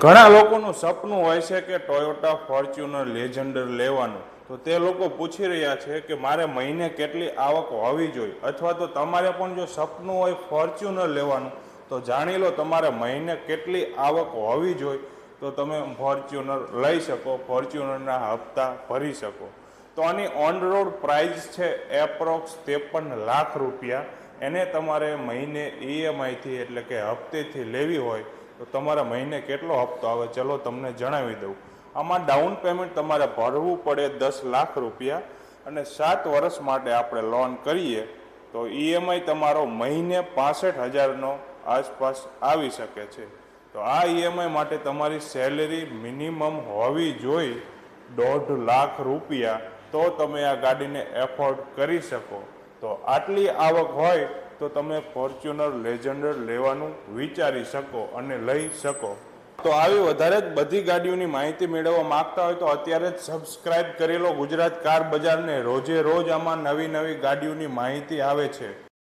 ઘણા લોકોનું સપનું હોય છે કે ટોયોટા ફોર્ચ્યુનર લેજન્ડર લેવાનું, તો તે લોકો પૂછી રહ્યા છે કે મારે મહિને કેટલી આવક હોવી જોઈએ, અથવા તો તમારે પણ જો સપનું હોય ફોર્ચ્યુનર લેવાનું તો જાણી લો તમારે મહિને કેટલી આવક હોવી જોઈએ તો તમે ફોર્ચ્યુનર લઈ શકો, ફોર્ચ્યુનરના હપ્તા ભરી શકો. તો આની ઓન રોડ પ્રાઇસ છે એપ્રોક્સ 53 લાખ રૂપિયા. એને તમારે મહિને ઈએમઆઈથી એટલે કે હપ્તેથી લેવી હોય તો તમારા મહિને કેટલો હપ્તો આવે ચલો તમને જણાવી દઉં. આમાં ડાઉન પેમેન્ટ તમારે ભરવું પડે 10 લાખ રૂપિયા, અને 7 વર્ષ માટે આપણે લોન કરીએ તો ઈએમઆઈ તમારો મહિને 65,000નો આસપાસ આવી શકે છે. તો આ ઈએમઆઈ માટે તમારી સેલેરી મિનિમમ હોવી જોઈએ 1.5 લાખ રૂપિયા, તો તમે આ ગાડીને એફોર્ડ કરી શકો. તો આટલી આવક હોય તો તમે ફોર્ચ્યુનર લેજન્ડર લેવાનું વિચારી શકો અને લઈ શકો. તો આવી વધારે જ બધી ગાડીઓની માહિતી મેળવવા માંગતા હોય તો અત્યારે જ સબસ્ક્રાઇબ કરી લો ગુજરાત કાર બજારને. રોજે રોજ આમાં નવી નવી ગાડીઓની માહિતી આવે છે.